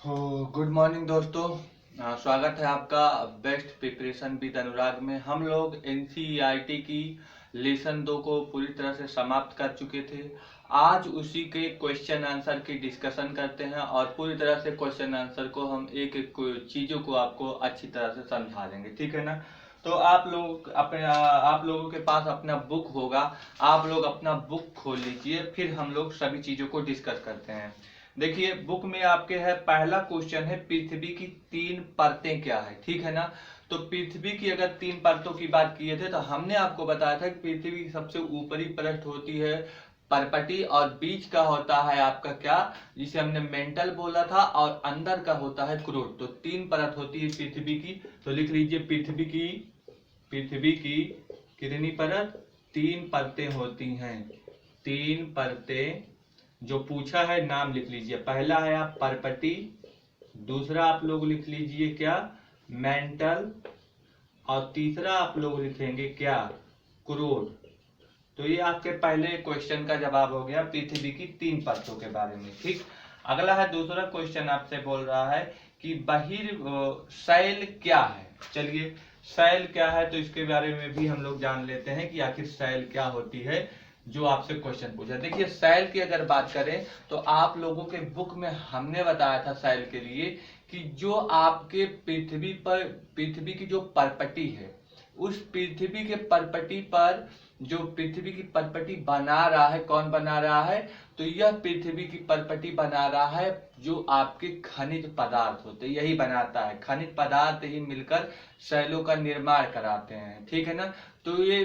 Good morning दोस्तों। स्वागत है आपका बेस्ट प्रिपरेशन विद अनुराग में। हम लोग एनसीईआरटी की लेसन 2 को पूरी तरह से समाप्त कर चुके थे। आज उसी के क्वेश्चन आंसर की डिस्कशन करते हैं और पूरी तरह से क्वेश्चन आंसर को हम एक एक चीज़ों को आपको अच्छी तरह से समझा देंगे, ठीक है ना। तो आप लोगों के पास अपना बुक होगा, आप लोग अपना बुक खोल लीजिए, फिर हम लोग सभी चीज़ों को डिस्कस करते हैं। देखिए बुक में आपके है, पहला क्वेश्चन है पृथ्वी की 3 परतें क्या है, ठीक है ना। तो पृथ्वी की अगर 3 परतों की बात किए थे तो हमने आपको बताया था कि पृथ्वी की सबसे ऊपरी परत होती है परपटी और बीच का होता है आपका क्या, जिसे हमने मेंटल बोला था, और अंदर का होता है क्रूड। तो 3 परत होती है पृथ्वी की। तो लिख लीजिए पृथ्वी की कितनी परत, 3 परतें होती हैं। 3 परतें जो पूछा है नाम लिख लीजिए। पहला है आप परपटी, दूसरा आप लोग लिख लीजिए क्या, मेंटल, और तीसरा आप लोग लिखेंगे क्या, क्रूड। तो ये आपके पहले क्वेश्चन का जवाब हो गया पृथ्वी की 3 परतों के बारे में, ठीक। अगला है दूसरा क्वेश्चन, आपसे बोल रहा है कि शैल क्या है। चलिए शैल क्या है तो इसके बारे में भी हम लोग जान लेते हैं कि आखिर शैल क्या होती है, जो आपसे क्वेश्चन पूछा। देखिए शैल की अगर बात करें तो आप लोगों के बुक में हमने बताया था शैल के लिए कि जो आपके पृथ्वी की जो परपटी है, उस पृथ्वी के परपटी पर जो पृथ्वी की परपटी बना रहा है, कौन बना रहा है, तो यह पृथ्वी की परपटी बना रहा है जो आपके खनिज पदार्थ होते हैं, यही बनाता है। खनिज पदार्थ ही मिलकर शैलों का निर्माण कराते हैं, ठीक है ना। तो ये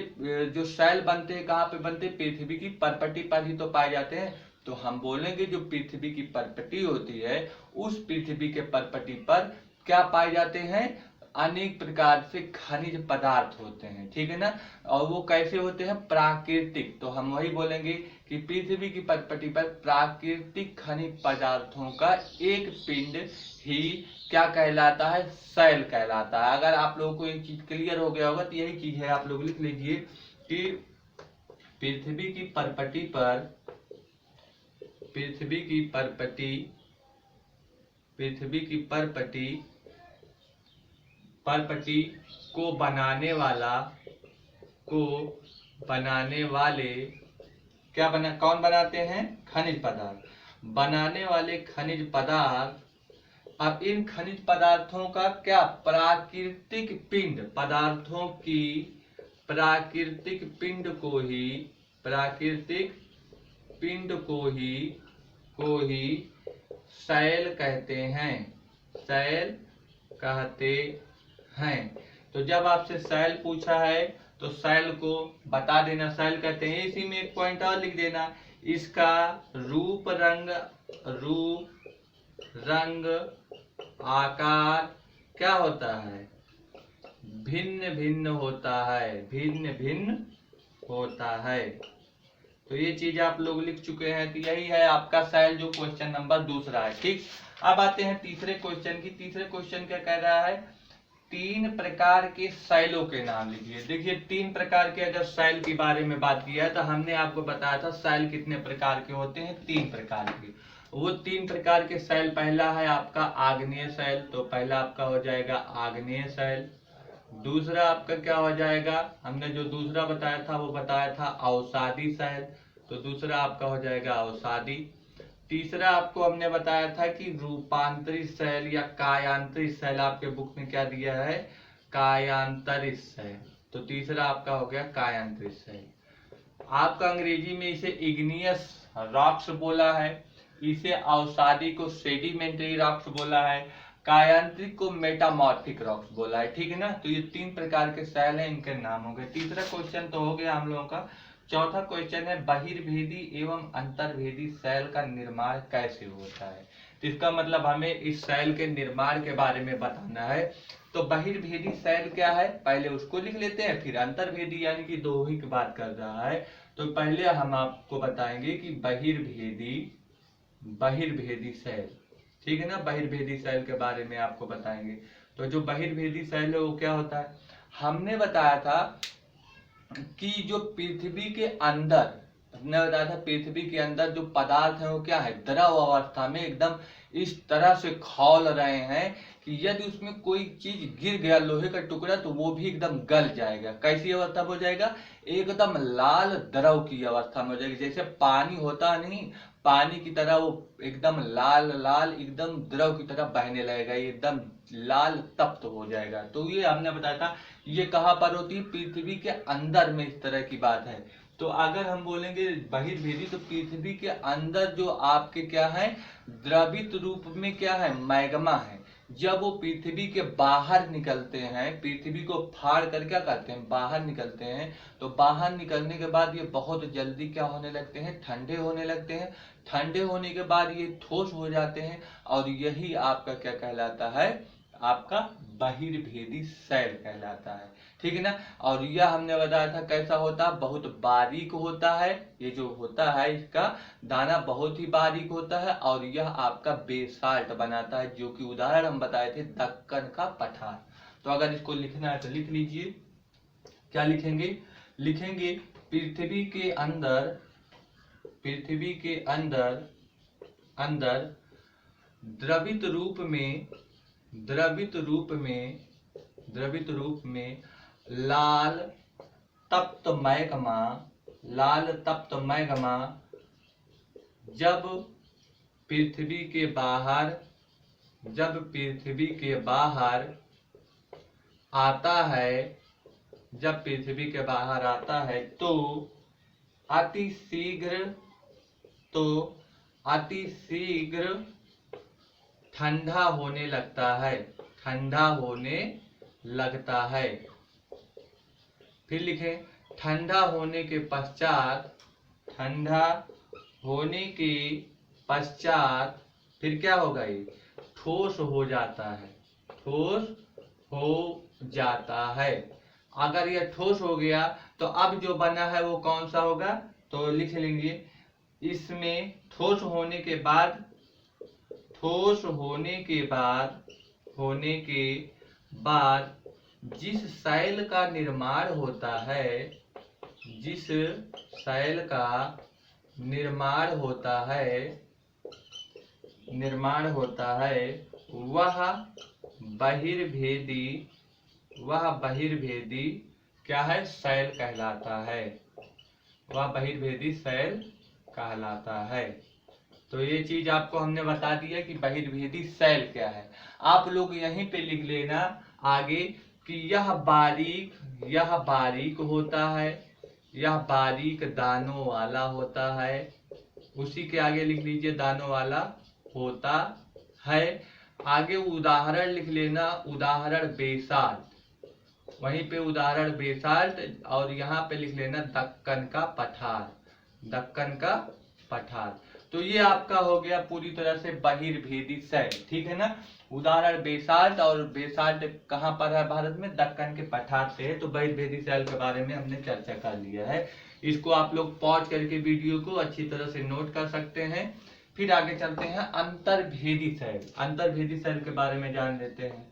जो शैल बनते हैं कहाँ पे बनते हैं, पृथ्वी की परपटी पर ही तो पाए जाते हैं। तो हम बोलेंगे जो पृथ्वी की परपटी होती है, उस पृथ्वी के परपटी पर क्या पाए जाते हैं, अनेक प्रकार से खनिज पदार्थ होते हैं, ठीक है ना। और वो कैसे होते हैं, प्राकृतिक। तो हम वही बोलेंगे कि पृथ्वी की परपटी पर प्राकृतिक खनिज पदार्थों का एक पिंड ही क्या कहलाता है, शैल कहलाता है। अगर आप लोगों को एक चीज क्लियर हो गया होगा तो यही चीज है, आप लोग लिख लीजिए कि पृथ्वी की परपटी पर पृथ्वी की परपटी पृथ्वी की परपटी परपटी को बनाने वाले क्या कौन बनाते हैं, खनिज पदार्थ। बनाने वाले खनिज पदार्थ, अब इन खनिज पदार्थों का क्या, प्राकृतिक पिंड, पदार्थों की प्राकृतिक पिंड को ही शैल कहते हैं, शैल कहते हैं। तो जब आपसे शैल पूछा है तो शैल को बता देना, शैल कहते हैं। इसी में एक पॉइंट और लिख देना, इसका रूप रंग आकार क्या होता है, भिन्न भिन्न होता है। तो ये चीज आप लोग लिख चुके हैं। तो यही है आपका शैल, जो क्वेश्चन नंबर दूसरा है, ठीक। अब आते हैं तीसरे क्वेश्चन की। तीसरे क्वेश्चन क्या कह रहा है, 3 प्रकार के शैलों के नाम लिखिए। देखिए 3 प्रकार के अगर शैल के बारे में बात किया तो हमने आपको बताया था शैल कितने प्रकार के होते हैं, 3 प्रकार के। वो 3 प्रकार के शैल, पहला है आपका आग्नेय शैल, तो पहला आपका हो जाएगा आग्नेय शैल। दूसरा आपका क्या हो जाएगा, हमने जो दूसरा बताया था वो बताया था अवसादी शैल, तो दूसरा आपका हो जाएगा अवसादी। तीसरा आपको हमने बताया था कि रूपांतरित शैल या कायांतरित शैल, आपके बुक में क्या दिया है, कायांतरित शैल। तो तीसरा आपका हो गया कायांतरित शैल। आपका अंग्रेजी में इसे इग्नियस रॉक्स बोला है, इसे अवसादी को सेडिमेंट्री रॉक्स बोला है, कायांत्रिक को मेटामॉर्फिक रॉक्स बोला है, ठीक है ना। तो ये 3 प्रकार के शैल हैं, इनके नाम हो गए। तीसरा क्वेश्चन तो हो गया हम लोगों का। चौथा क्वेश्चन है बहिर्भेदी एवं अंतर्भेदी शैल का निर्माण कैसे होता है। तो इसका मतलब हमें इस शैल के निर्माण के बारे में बताना है। तो बहिर्भेदी शैल क्या है, पहले उसको लिख लेते हैं, फिर अंतर्भेदी यानी कि दो ही की बात कर रहा है। तो पहले हम आपको बताएंगे कि बहिर्भेदी शैल, ठीक है ना। बहिर्भेदी शैल के बारे में आपको बताएंगे। तो जो बहिर्भेदी शैल है वो क्या होता है, हमने बताया था कि जो पृथ्वी के अंदर हमने बताया था पृथ्वी के अंदर जो पदार्थ है वो क्या है, द्रव अवस्था में एकदम इस तरह से खौल रहे हैं कि यदि उसमें कोई चीज गिर गया लोहे का टुकड़ा तो वो भी एकदम गल जाएगा। कैसी अवस्था में हो जाएगा, एकदम लाल द्रव की अवस्था में हो जाएगी। जैसे पानी होता नहीं, पानी की तरह वो एकदम लाल लाल एकदम द्रव की तरह बहने लगेगा, एकदम लाल तप्त हो जाएगा। तो ये हमने बताया था ये कहाँ पर होती है, पृथ्वी के अंदर में इस तरह की बात है। तो अगर हम बोलेंगे बहिर्भेदी तो पृथ्वी के अंदर जो आपके क्या है, द्रवित रूप में क्या है, मैग्मा है। जब वो पृथ्वी के बाहर निकलते हैं, पृथ्वी को फाड़ कर क्या करते हैं, बाहर निकलते हैं, तो बाहर निकलने के बाद ये बहुत जल्दी क्या होने लगते हैं, ठंडे होने लगते हैं। ठंडे होने के बाद ये ठोस हो जाते हैं और यही आपका क्या कहलाता है, आपका बहिर्भेदी शैल कहलाता है। ठीक है ना। और यह हमने बताया था कैसा होता है, बहुत बारीक होता है। ये जो होता है इसका दाना बहुत ही बारीक होता है और यह आपका बेसाल्ट बनाता है, जो कि उदाहरण हम बताए थे दक्कन का पठार। तो अगर इसको लिखना है तो लिख लीजिए। क्या लिखेंगे, लिखेंगे पृथ्वी के अंदर, पृथ्वी के अंदर अंदर द्रवित रूप में, द्रवित रूप में, द्रवित रूप में लाल तप्त मैग्मा, लाल तप्त मैग्मा जब पृथ्वी के बाहर, जब पृथ्वी के बाहर आता है, जब पृथ्वी के बाहर आता है तो अति शीघ्र, तो अति शीघ्र ठंडा होने लगता है, ठंडा होने लगता है। फिर लिखें ठंडा होने के पश्चात, ठंडा होने के पश्चात फिर क्या होगा, ये ठोस हो जाता है, ठोस हो जाता है। अगर यह ठोस हो गया तो अब जो बना है वो कौन सा होगा, तो लिख लेंगे इसमें ठोस होने के बाद, ठोस होने के बाद, होने के बाद जिस शैल का निर्माण होता है, जिस शैल का निर्माण होता है, निर्माण होता है वह बहिर्भेदी, वह बहिर्भेदी क्या है, शैल कहलाता है, वह बहिर्भेदी शैल कहलाता है। तो ये चीज आपको हमने बता दिया कि बहिर्भेदी शैल क्या है। आप लोग यहीं पे लिख लेना आगे कि यह बारीक, यह बारीक होता है, यह बारीक दानों वाला होता है। उसी के आगे लिख लीजिए दानों वाला होता है। आगे उदाहरण लिख लेना, उदाहरण बेसाल्ट, वहीं पे उदाहरण बेसाल्ट और यहाँ पे लिख लेना दक्कन का पठार, दक्कन का पठार। तो ये आपका हो गया पूरी तरह से बहिर्भेदी शैल। ठीक है ना। उदाहरण बेसाल्ट, और बेसाल्ट कहाँ पर है भारत में, दक्कन के पठार से है। तो बहिर्भेदी शैल के बारे में हमने चर्चा कर लिया है। इसको आप लोग पॉज करके वीडियो को अच्छी तरह से नोट कर सकते हैं। फिर आगे चलते हैं अंतर्भेदी शैल। अंतर्भेदी शैल के बारे में जान लेते हैं।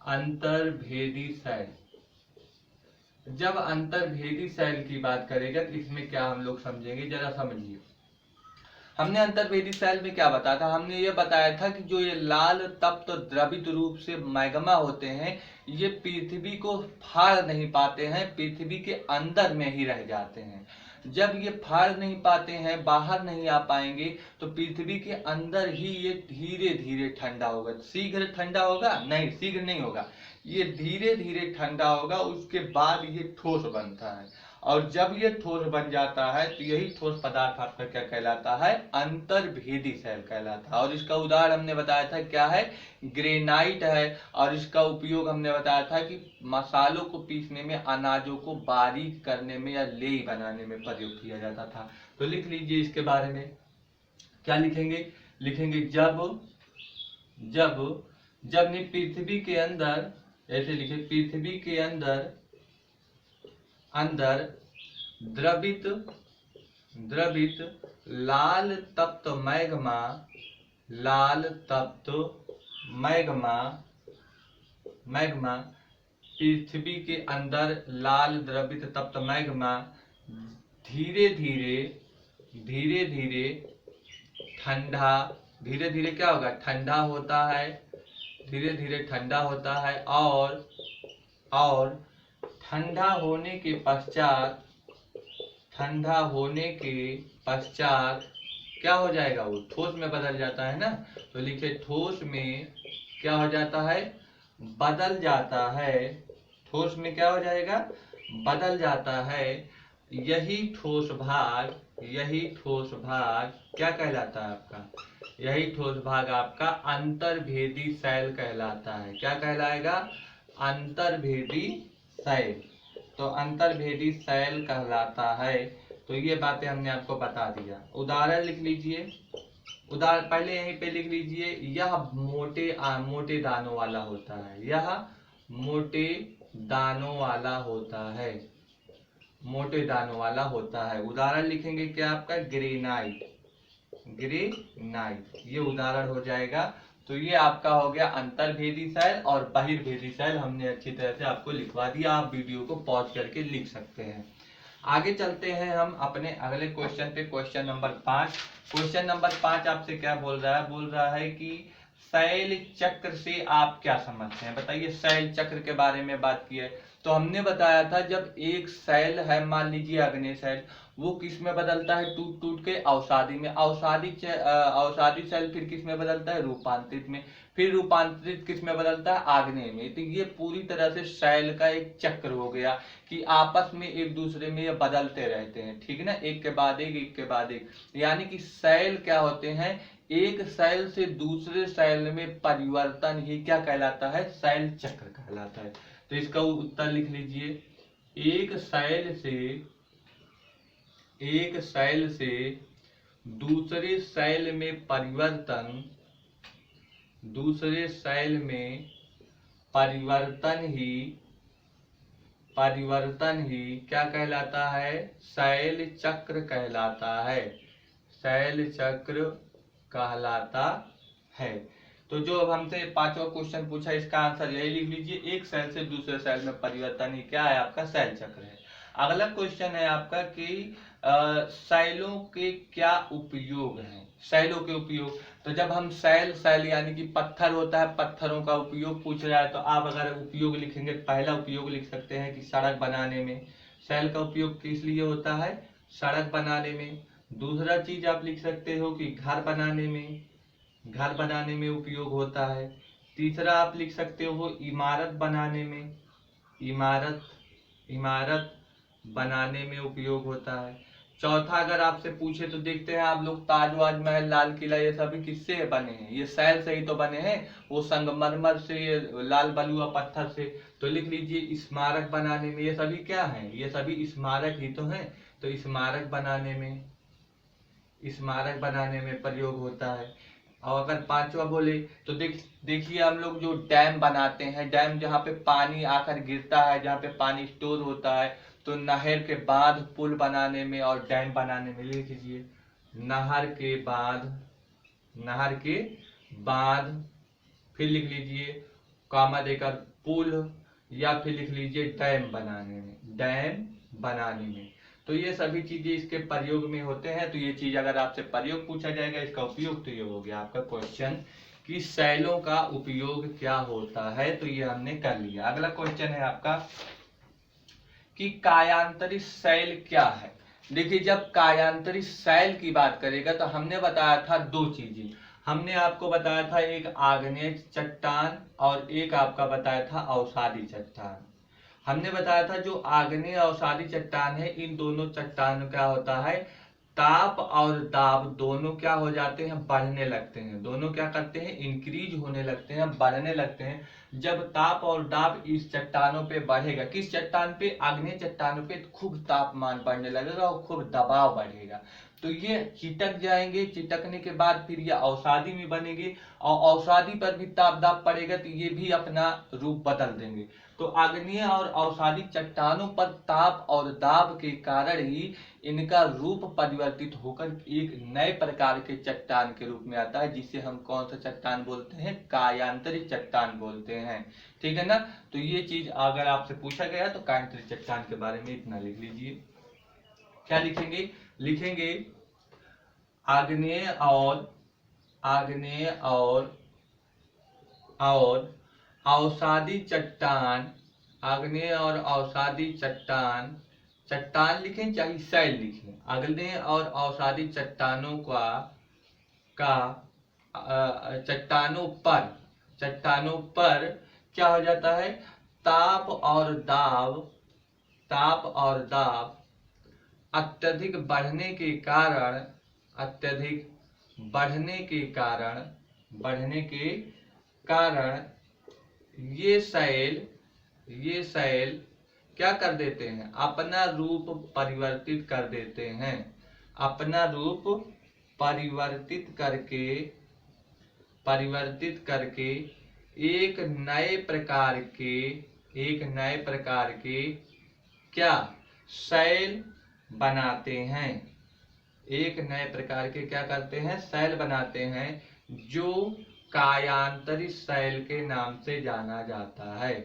अंतर्भेदी शैल, जब अंतर्भेदी शैल की बात करेगा तो इसमें क्या हम लोग समझेंगे, जरा समझिए। हमने अंतर्भेदी शैल में क्या बताया था, हमने ये बताया था कि जो ये लाल तप्त द्रवित रूप से मैग्मा होते हैं ये पृथ्वी को फाड़ नहीं पाते हैं, पृथ्वी के अंदर में ही रह जाते हैं। जब ये फाड़ नहीं पाते हैं, बाहर नहीं आ पाएंगे, तो पृथ्वी के अंदर ही ये धीरे धीरे ठंडा होगा। शीघ्र ठंडा होगा नहीं, शीघ्र नहीं होगा, ये धीरे धीरे ठंडा होगा। उसके बाद ये ठोस बनता है, और जब ये ठोस बन जाता है तो यही ठोस पदार्थ आपका क्या कहलाता है, अंतर्भेदी शैल कहलाता है। और इसका उदाहरण हमने बताया था क्या है, ग्रेनाइट है। और इसका उपयोग हमने बताया था कि मसालों को पीसने में, अनाजों को बारीक करने में या लेई बनाने में प्रयोग किया जाता था। तो लिख लीजिए इसके बारे में। क्या लिखेंगे, लिखेंगे जब, जब जब ने पृथ्वी के अंदर, ऐसे लिखे पृथ्वी के अंदर, अंदर द्रवित, द्रवित लाल तप्त मैग्मा, लाल तप्त मैग्मा, मैग्मा पृथ्वी के अंदर लाल द्रवित तप्त मैग्मा धीरे धीरे, धीरे धीरे ठंडा, धीरे धीरे क्या होगा, ठंडा होता है, धीरे धीरे ठंडा होता है और ठंडा होने के पश्चात, ठंडा होने के पश्चात क्या हो जाएगा, वो ठोस में बदल जाता है ना। तो लिखे ठोस में क्या हो जाता है, बदल जाता है। ठोस में क्या हो जाएगा, बदल जाता है। यही ठोस भाग, यही ठोस भाग क्या कहलाता है आपका, यही ठोस भाग आपका अंतर्भेदी शैल कहलाता है। क्या कहलाएगा, अंतर्भेदी शैल। तो अंतर्भेदी शैल कहलाता है। तो ये बातें हमने आपको बता दिया। उदाहरण लिख लीजिए, उदाहरण पहले यहीं पे लिख लीजिए, यह मोटे दानों वाला होता है, यह मोटे दानों वाला होता है, मोटे दानों वाला होता है। उदाहरण लिखेंगे क्या आपका, ग्रेनाइट, ग्रेनाइट, ये उदाहरण हो जाएगा। तो ये आपका हो गया अंतर्भेदी शैल और बहिर्भेदी शैल, हमने अच्छी तरह से आपको लिखवा दिया। आप वीडियो को पॉज करके लिख सकते हैं। आगे चलते हैं हम अपने अगले क्वेश्चन पे, क्वेश्चन नंबर 5। क्वेश्चन नंबर 5 आपसे क्या बोल रहा है, बोल रहा है कि शैल चक्र से आप क्या समझते हैं, बताइए। शैल चक्र के बारे में बात की है। तो हमने बताया था जब एक शैल है, मान लीजिए अग्नेय शैल, वो किस में बदलता है, टूट टूट के अवसादी में, अवसादी शैल फिर किस में बदलता है, रूपांतरित में, फिर रूपांतरित किस में बदलता है, आग्नेय में। तो ये पूरी तरह से शैल का एक चक्र हो गया कि आपस में एक दूसरे में ये बदलते रहते हैं, ठीक है ना, एक के बाद एक के बाद एक। यानी कि शैल क्या होते हैं, एक शैल से दूसरे शैल में परिवर्तन ही क्या कहलाता है, शैल चक्र कहलाता है। तो इसका उत्तर लिख लीजिए, एक शैल से दूसरे शैल में परिवर्तन, दूसरे शैल में परिवर्तन ही क्या कहलाता है, शैल चक्र कहलाता है, शैल चक्र कहलाता है। तो जो अब हमसे पांचवा क्वेश्चन पूछा, इसका आंसर यही लिख लीजिए, एक शैल से दूसरे शैल में परिवर्तन ही क्या है, आपका शैल चक्र है। अगला क्वेश्चन है आपका कि शैलों के क्या उपयोग हैं, शैलों के उपयोग। तो जब हम शैल यानी कि पत्थर होता है, पत्थरों का उपयोग पूछ रहा है, तो आप अगर उपयोग लिखेंगे, पहला उपयोग लिख सकते हैं कि सड़क बनाने में, शैल का उपयोग किस लिए होता है, सड़क बनाने में। दूसरा चीज आप लिख सकते हो कि घर बनाने में उपयोग होता है। तीसरा आप लिख सकते हो इमारत बनाने में, इमारत बनाने में उपयोग होता है। चौथा अगर आपसे पूछे तो देखते हैं आप लोग, ताजमहल, महल, लाल किला, ये सभी किससे बने हैं, ये शैल से ही तो बने हैं, वो संगमरमर से, लाल बलुआ पत्थर से। तो लिख लीजिए स्मारक बनाने में, ये सभी क्या हैं, ये सभी स्मारक ही तो हैं। तो स्मारक बनाने में प्रयोग होता है। और अगर पांचवा बोले तो देखिए हम लोग जो डैम बनाते हैं, डैम जहाँ पे पानी आकर गिरता है, जहाँ पे पानी स्टोर होता है, तो नहर के बांध, पुल बनाने में और डैम बनाने में लिख लीजिए नहर के बांध, फिर लिख लीजिए कामा देकर पुल, या फिर लिख लीजिए डैम बनाने में। तो ये सभी चीजें इसके प्रयोग में होते हैं। तो ये चीज अगर आपसे प्रयोग पूछा जाएगा, इसका उपयोग, तो ये हो गया आपका क्वेश्चन कि शैलों का उपयोग क्या होता है। तो ये हमने कर लिया। अगला क्वेश्चन है आपका कि कायांतरित शैल क्या है। देखिए जब कायांतरित शैल की बात करेगा तो हमने बताया था दो चीजें, हमने आपको बताया था एक आग्नेय चट्टान और एक आपका बताया था अवसादी चट्टान। हमने बताया था जो आग्नेय अवसादी चट्टान है, इन दोनों चट्टान क्या होता है, ताप और दाब दोनों क्या हो जाते हैं, बढ़ने लगते हैं। दोनों क्या करते हैं, इंक्रीज होने लगते हैं, बढ़ने लगते हैं। जब ताप और दाब इस चट्टानों पे बढ़ेगा, किस चट्टान पे, आग्नेय चट्टानों पे, खूब तापमान बढ़ने लगेगा और खूब दबाव बढ़ेगा। तो ये चिटक जाएंगे, चिटकने के बाद फिर ये अवसादी में बनेंगे और अवसादी पर भी ताप दाब पड़ेगा तो ये भी अपना रूप बदल देंगे। तो आग्नेय और अवसादी चट्टानों पर ताप और दाब के कारण ही इनका रूप परिवर्तित होकर एक नए प्रकार के चट्टान के रूप में आता है, जिसे हम कौन सा चट्टान बोलते हैं, कायांतरित चट्टान बोलते हैं। ठीक है ना। तो ये चीज अगर आपसे पूछा गया तो कायांतरित चट्टान के बारे में इतना लिख लीजिए। क्या लिखेंगे, लिखेंगे आग्नेय और अवसादी चट्टान, आग्नेय और अवसादी चट्टान, चट्टान लिखें चाहे शैल लिखें, आग्नेय और अवसादी चट्टानों चट्टानों पर क्या हो जाता है, ताप और दाब अत्यधिक बढ़ने के कारण ये शैल क्या कर देते हैं, अपना रूप परिवर्तित कर देते हैं, अपना रूप परिवर्तित करके एक नए प्रकार के क्या शैल बनाते हैं, एक नए प्रकार के क्या करते हैं, शैल बनाते हैं, जो कायांतरित शैल के नाम से जाना जाता है,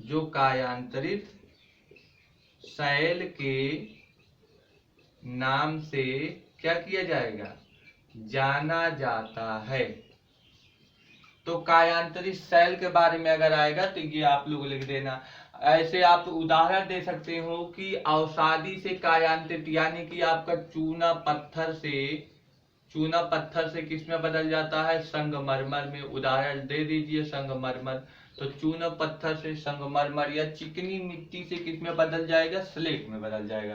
जो कायांतरित शैल के नाम से क्या किया जाएगा, जाना जाता है। तो कायांतरित शैल के बारे में अगर आएगा तो ये आप लोग लिख देना। ऐसे आप उदाहरण दे सकते हो कि अवसादी से कायांतरित, यानी कि आपका चूना पत्थर से किस में बदल जाता है, संगमरमर में। उदाहरण दे दीजिए संगमरमर, तो चूना पत्थर से संगमरमर, या चिकनी मिट्टी से किस में बदल जाएगा, स्लेट में बदल जाएगा।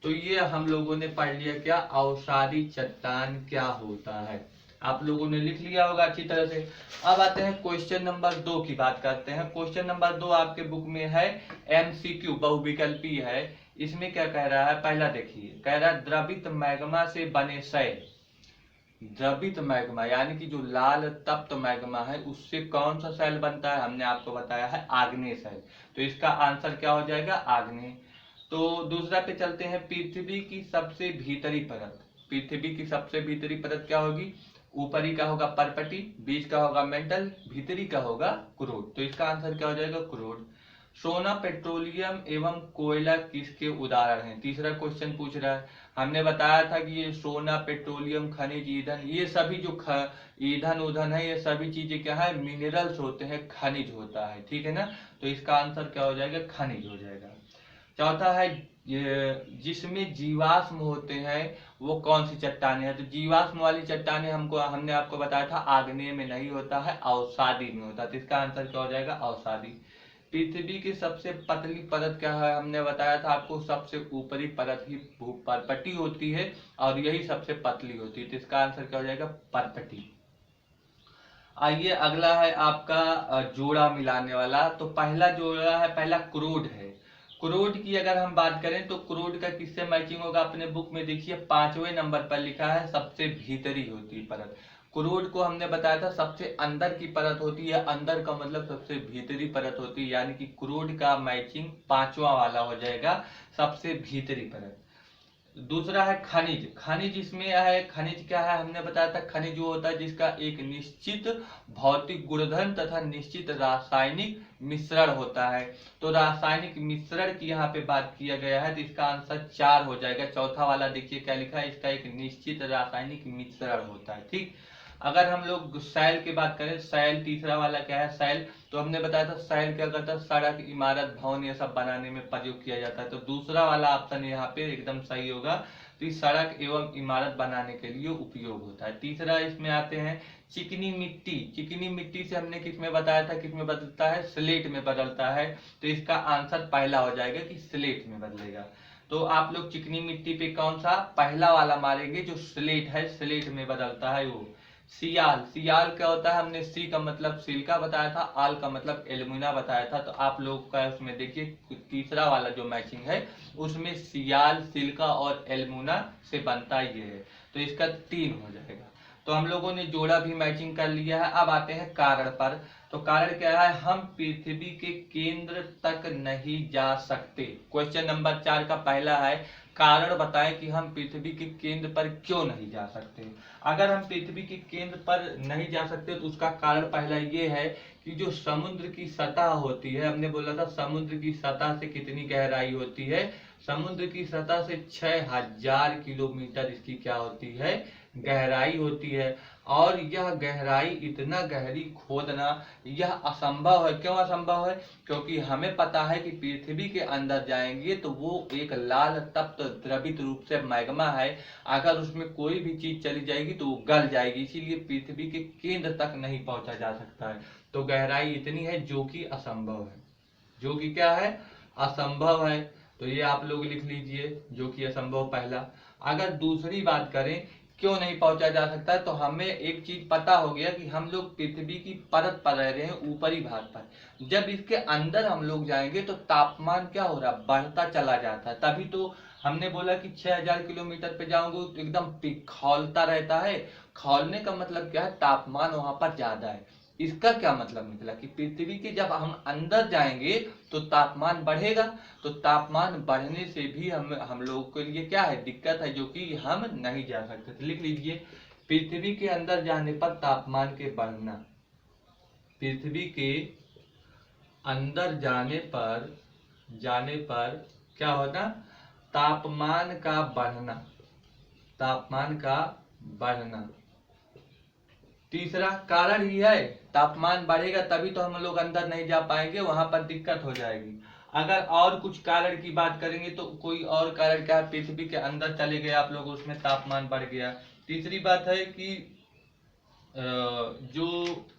तो ये हम लोगों ने पढ़ लिया क्या, अवसादी चट्टान क्या होता है, आप लोगों ने लिख लिया होगा अच्छी तरह से। अब आते हैं क्वेश्चन नंबर 2 की बात करते हैं। क्वेश्चन नंबर 2 आपके बुक में है, एमसीक्यू बहुविकल्पी है। इसमें क्या कह रहा है, पहला देखिए, कह रहा है द्रवित मैग्मा से बने शैल, द्रवित मैग्मा यानी कि जो लाल तप्त मैग्मा है उससे कौन सा शैल बनता है, हमने आपको बताया है आग्नेय शैल। तो इसका आंसर क्या हो जाएगा, आग्नेय। तो दूसरा पे चलते हैं, पृथ्वी की सबसे भीतरी परत, पृथ्वी की सबसे भीतरी परत क्या होगी, ऊपरी का होगा पर्पटी, बीच का होगा मेंटल, भीतरी का होगा क्रूड। तो इसका आंसर क्या हो जाएगा, क्रूड। सोना, पेट्रोलियम एवं कोयला किसके उदाहरण हैं, तीसरा क्वेश्चन पूछ रहा है। हमने बताया था कि ये सोना, पेट्रोलियम, खनिज, ईंधन, ये सभी जो ईंधन उधन है, ये सभी चीजें क्या है, मिनरल्स होते हैं, खनिज होता है, ठीक है ना। तो इसका आंसर क्या हो जाएगा, खनिज हो जाएगा। चौथा है, जिसमें जीवाश्म होते हैं वो कौन सी चट्टानें हैं, तो जीवाश्म वाली चट्टानें हमने आपको बताया था आग्नेय में नहीं होता है, अवसादी में होता है। तो इसका आंसर क्या हो जाएगा, अवसादी। पृथ्वी की सबसे पतली परत क्या है, हमने बताया था आपको, सबसे ऊपरी परत ही पर्पटी होती है और यही सबसे पतली होती है। तो इसका आंसर क्या हो जाएगा, पर्पटी। आइए अगला है आपका जोड़ा मिलाने वाला। तो पहला जोड़ा है, पहला क्रूड है। क्रूड की अगर हम बात करें तो क्रूड का किससे मैचिंग होगा, अपने बुक में देखिए 5वें नंबर पर लिखा है, सबसे भीतरी होती है परत। क्रूड को हमने बताया था सबसे अंदर की परत होती है, अंदर का मतलब सबसे भीतरी परत होती है, यानी कि क्रूड का मैचिंग 5वां वाला हो जाएगा, सबसे भीतरी परत। दूसरा है खनिज। खनिज इसमें है, खनिज क्या है, हमने बताया था खनिज वो होता है जिसका एक निश्चित भौतिक गुणधर्म तथा निश्चित रासायनिक मिश्रण होता है। तो रासायनिक मिश्रण की यहाँ पे बात किया गया है, तो इसका आंसर 4 हो जाएगा। चौथा वाला देखिए क्या लिखा है, इसका एक निश्चित रासायनिक मिश्रण होता है, ठीक। अगर हम लोग शैल की बात करें, शैल तीसरा वाला क्या है, शैल, तो हमने बताया था शैल क्या करता है, सड़क, इमारत, भवन ये सब बनाने में प्रयोग किया जाता है। तो दूसरा वाला ऑप्शन यहाँ पे एकदम सही होगा, तो सड़क एवं इमारत बनाने के लिए उपयोग होता है। तीसरा इसमें आते हैं चिकनी मिट्टी। चिकनी मिट्टी से हमने किसमें बताया था, किसमें बदलता है, स्लेट में बदलता है। तो इसका आंसर पहला हो जाएगा कि स्लेट में बदलेगा। तो आप लोग चिकनी मिट्टी पे कौन सा पहला वाला मारेंगे, जो स्लेट है, स्लेट में बदलता है वो। सियाल, सियाल क्या होता है, हमने सी का मतलब सिल्का बताया था, आल का मतलब एल्युमिना बताया था। तो आप लोग का उसमें देखिए तीसरा वाला जो मैचिंग है उसमें सियाल, सिल्का और एल्युमिना से बनता ये है। तो इसका 3 हो जाएगा। तो हम लोगों ने जोड़ा भी मैचिंग कर लिया है। अब आते हैं कारण पर। तो कारण क्या है, हम पृथ्वी के केंद्र तक नहीं जा सकते। क्वेश्चन नंबर 4 का पहला है, कारण बताएं कि हम पृथ्वी के केंद्र पर क्यों नहीं जा सकते। अगर हम पृथ्वी के केंद्र पर नहीं जा सकते तो उसका कारण पहला ये है कि जो समुद्र की सतह होती है, हमने बोला था समुद्र की सतह से कितनी गहराई होती है, समुद्र की सतह से 6000 किलोमीटर इसकी क्या होती है, गहराई होती है, और यह गहराई इतना गहरी खोदना यह असंभव है। क्यों असंभव है? क्योंकि हमें पता है कि पृथ्वी के अंदर जाएंगे तो वो एक लाल तप्त द्रवित रूप से मैग्मा है, अगर उसमें कोई भी चीज चली जाएगी तो वो गल जाएगी, इसीलिए पृथ्वी के केंद्र तक नहीं पहुंचा जा सकता है। तो गहराई इतनी है जो कि असंभव है, जो कि क्या है? असंभव है। तो ये आप लोग लिख लीजिए, जो कि असंभव पहला। अगर दूसरी बात करें क्यों नहीं पहुंचा जा सकता है, तो हमें एक चीज पता हो गया कि हम लोग पृथ्वी की परत पर रह रहे हैं, ऊपरी भाग पर। जब इसके अंदर हम लोग जाएंगे तो तापमान क्या हो रहा है? बढ़ता चला जाता है। तभी तो हमने बोला कि 6000 किलोमीटर पे जाओगे तो एकदम खौलता रहता है। खौलने का मतलब क्या है? तापमान वहां पर ज्यादा है। इसका क्या मतलब निकला कि पृथ्वी के जब हम अंदर जाएंगे तो तापमान बढ़ेगा, तो तापमान बढ़ने से भी हम लोगों के लिए क्या है? दिक्कत है, जो कि हम नहीं जा सकते। तो लिख लीजिए, पृथ्वी के अंदर जाने पर तापमान के बढ़ना, पृथ्वी के अंदर जाने पर क्या होना? तापमान का बढ़ना, तापमान का बढ़ना। तीसरा कारण ही है, तापमान बढ़ेगा तभी तो हम लोग अंदर नहीं जा पाएंगे, वहां पर दिक्कत हो जाएगी। अगर और कुछ कारण की बात करेंगे तो कोई और कारण क्या है? पृथ्वी के अंदर चले गए आप लोग, उसमें तापमान बढ़ गया। तीसरी बात है कि जो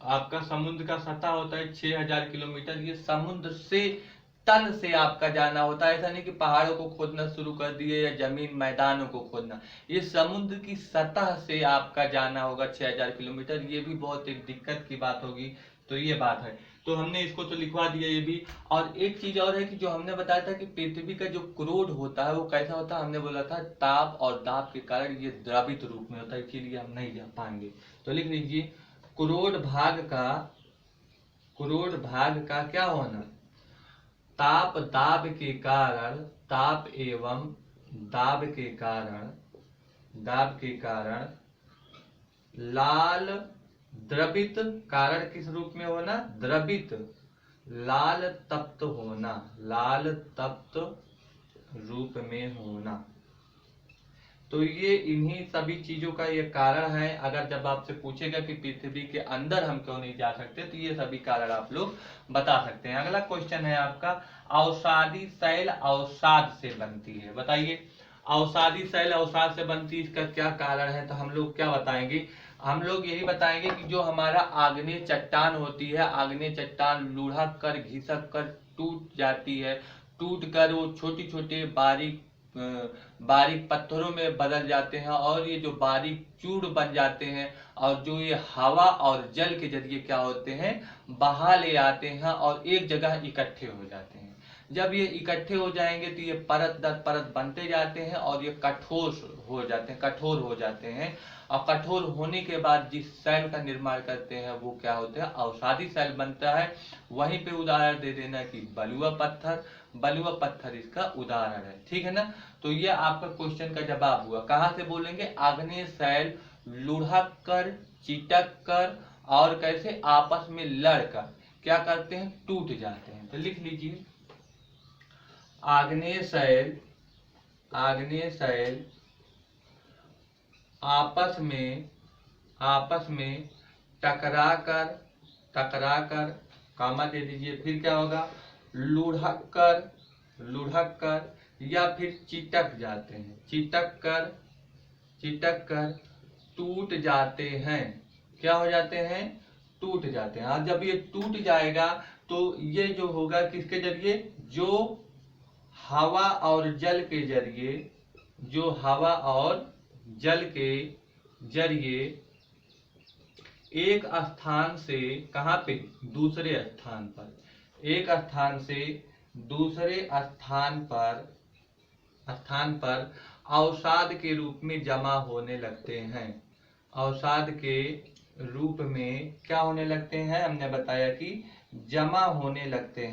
आपका समुद्र का सतह होता है 6000 किलोमीटर, ये समुद्र से तल से आपका जाना होता है। ऐसा नहीं कि पहाड़ों को खोदना शुरू कर दिए या जमीन मैदानों को खोदना, ये समुद्र की सतह से आपका जाना होगा 6000 किलोमीटर। ये भी बहुत एक दिक्कत की बात होगी। तो ये बात है, तो हमने इसको तो लिखवा दिया ये भी। और एक चीज और है कि जो हमने बताया था कि पृथ्वी का जो क्रोड होता है वो कैसा होता है, हमने बोला था ताप और दाब के कारण ये द्रवित रूप में होता है, इसीलिए हम नहीं जा पाएंगे। तो लिख लीजिए, क्रोड भाग का क्या होना? ताप दाब के कारण, ताप एवं दाब के कारण लाल द्रवित, कारण किस रूप में होना? द्रवित, लाल तप्त होना, लाल तप्त रूप में होना। तो ये इन्हीं सभी चीजों का ये कारण है। अगर जब आपसे पूछेगा कि पृथ्वी के अंदर हम क्यों नहीं जा सकते, तो ये सभी कारण आप लोग बता सकते हैं। अगला क्वेश्चन है आपका, अवसादी शैल अवसाद से बनती है, बताइए। अवसादी शैल अवसाद से बनती है, इसका क्या कारण है? तो हम लोग क्या बताएंगे? हम लोग यही बताएंगे कि जो हमारा आग्नेय चट्टान होती है, आग्नेय चट्टान लुढ़क कर घिसक कर टूट जाती है, टूट कर वो छोटी छोटे बारीक पत्थरों में बदल जाते हैं, और ये जो बारीक चूर्ण बन जाते हैं, और जो ये हवा और जल के जरिए क्या होते हैं? बहा ले आते हैं और एक जगह इकट्ठे हो जाते हैं। जब ये इकट्ठे हो जाएंगे तो ये परत दर परत बनते जाते हैं और ये कठोर हो जाते हैं। और कठोर होने के बाद जिस शैल का निर्माण करते हैं वो क्या होते हैं? अवसादी शैल बनता है। वहीं पे उदाहरण दे देना कि बलुआ पत्थर इसका उदाहरण है, ठीक है ना। तो ये आपका क्वेश्चन का जवाब हुआ। कहां से बोलेंगे? आग्नेय शैल लुढ़क कर, चिटक कर और कैसे आपस में लड़कर क्या करते हैं? टूट जाते हैं। तो लिख लीजिए, आग्नेय शैल आपस में टकरा कर कामा दे दीजिए, फिर क्या होगा? लुढ़क कर या फिर चिटक जाते हैं, चिटक कर टूट जाते हैं। क्या हो जाते हैं? टूट जाते हैं। और जब ये टूट जाएगा तो ये जो होगा किसके जरिए? जो हवा और जल के जरिए एक स्थान से कहां पे? दूसरे स्थान पर, एक स्थान से दूसरे स्थान पर अवसाद के रूप में जमा होने लगते हैं। अवसाद के रूप में क्या होने लगते हैं? हमने बताया कि जमा होने लगते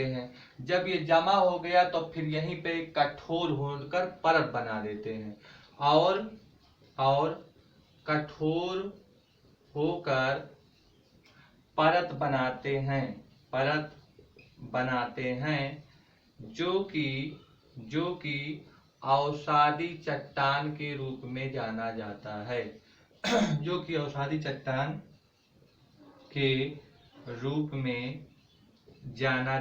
हैं। जब ये जमा हो गया तो फिर यहीं पे कठोर होकर परत बना देते हैं, और कठोर होकर परत बनाते हैं, जो कि अवसादी चट्टान के रूप में जाना जाता है जो कि अवसादी चट्टान के रूप में जाना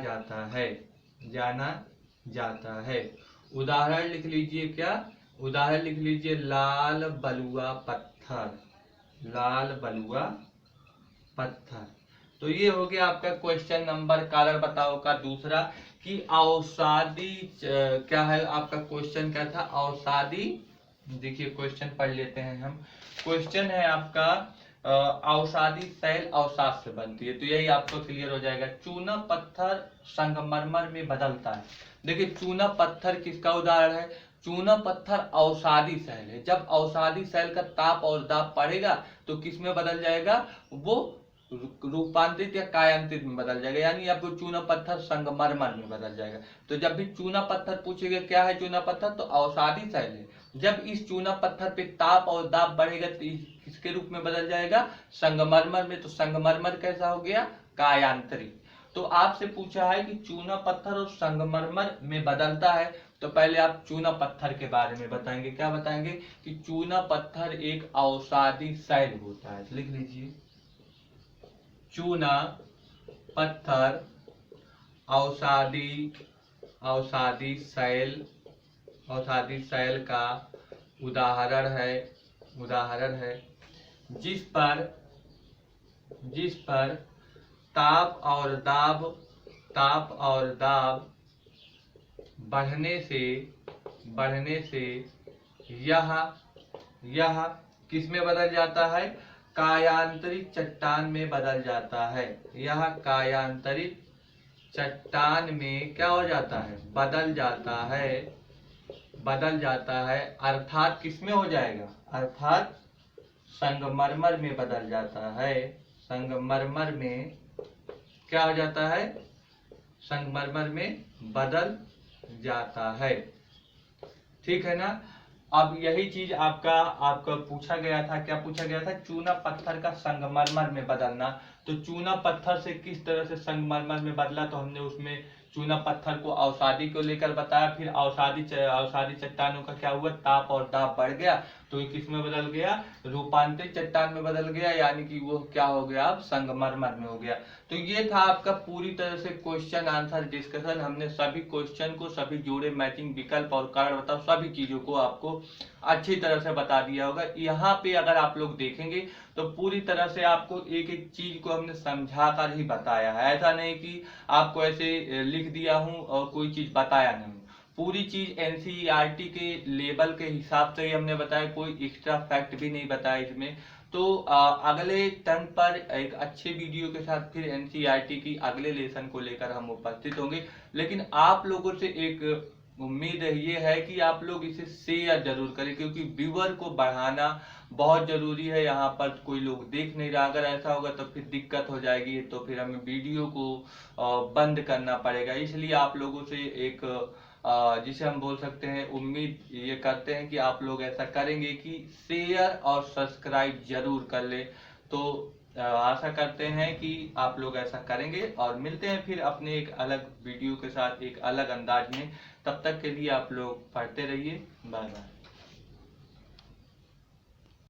जाता है। उदाहरण लिख लीजिए, क्या उदाहरण लिख लीजिए? लाल बलुआ पत्थर। तो ये हो गया आपका क्वेश्चन नंबर कारण बताओ का दूसरा कि अवसादी क्या है आपका क्वेश्चन क्या था? अवसादी, देखिए क्वेश्चन पढ़ लेते हैं हम। क्वेश्चन है आपका अवसादी शैल अवसाद से बनती है, तो यही आपको क्लियर हो जाएगा। चूना पत्थर संगमरमर में बदलता है। देखिए चूना पत्थर किसका उदाहरण है? चूना पत्थर अवसादी शैल है। जब अवसादी शैल का ताप और दाब पड़ेगा तो किस में बदल जाएगा? वो रूपांतरित या कायांतरित में बदल जाएगा, यानी आपको चूना पत्थर संगमरमर में बदल जाएगा। तो जब भी चूना पत्थर पूछेगा क्या है चूना पत्थर, तो अवसादी शैल है। जब इस चूना पत्थर पे ताप और दाब बढ़ेगा तो किसके रूप में बदल जाएगा? संगमरमर में। तो संगमरमर कैसा हो गया? कायांतरित। तो आपसे पूछा है कि चूना पत्थर और संगमरमर में बदलता है, तो पहले आप चूना पत्थर के बारे में बताएंगे। क्या बताएंगे? कि चूना पत्थर एक अवसादी शैल होता है। लिख लीजिए, चूना पत्थर अवसादी शैल का उदाहरण है जिस पर ताप और दाब बढ़ने से यह किस में बदल जाता है? कायांतरित चट्टान में बदल जाता है। यह कायांतरित चट्टान में क्या हो जाता है? बदल जाता है। अर्थात किस में हो जाएगा? अर्थात संगमरमर में बदल जाता है। संगमरमर में क्या हो जाता है? संगमरमर में बदल जाता है। ठीक है ना? अब यही चीज आपका पूछा गया था। क्या पूछा गया था? चूना पत्थर का संगमरमर में बदलना। तो चूना पत्थर से किस तरह से संगमरमर में बदला, तो हमने उसमें चूना पत्थर को अवसादी को लेकर बताया। फिर अवसादी चट्टानों का क्या हुआ? ताप और दाब बढ़ गया तो ये किस में बदल गया? रूपांतरित चट्टान में बदल गया, यानी कि वो क्या हो गया? अब संगमरमर में हो गया। तो ये था आपका पूरी तरह से क्वेश्चन आंसर डिस्कशन। हमने सभी क्वेश्चन को, सभी जोड़े, मैचिंग, विकल्प और कारण बताओ सभी चीजों को आपको अच्छी तरह से बता दिया होगा। यहाँ पे अगर आप लोग देखेंगे तो पूरी तरह से आपको एक एक चीज को हमने समझा कर ही बताया है। ऐसा नहीं कि आपको ऐसे लिख दिया हूं और कोई चीज बताया नहीं। पूरी चीज एनसीईआरटी के लेवल के हिसाब से ही हमने बताया, कोई एक्स्ट्रा फैक्ट भी नहीं बताया इसमें। तो अगले टर्न पर एक अच्छे वीडियो के साथ फिर एनसीईआरटी की अगले लेसन को लेकर हम उपस्थित होंगे। लेकिन आप लोगों से एक उम्मीद ये है कि आप लोग इसे शेयर जरूर करें, क्योंकि व्यूअर को बढ़ाना बहुत जरूरी है। यहाँ पर कोई लोग देख नहीं रहा, अगर ऐसा होगा तो फिर दिक्कत हो जाएगी, तो फिर हमें वीडियो को बंद करना पड़ेगा। इसलिए आप लोगों से एक जिसे हम बोल सकते हैं उम्मीद ये करते हैं कि आप लोग ऐसा करेंगे कि शेयर और सब्सक्राइब जरूर कर ले। तो आशा करते हैं कि आप लोग ऐसा करेंगे, और मिलते हैं फिर अपने एक अलग वीडियो के साथ एक अलग अंदाज में। तब तक के लिए आप लोग पढ़ते रहिए। Bye bye.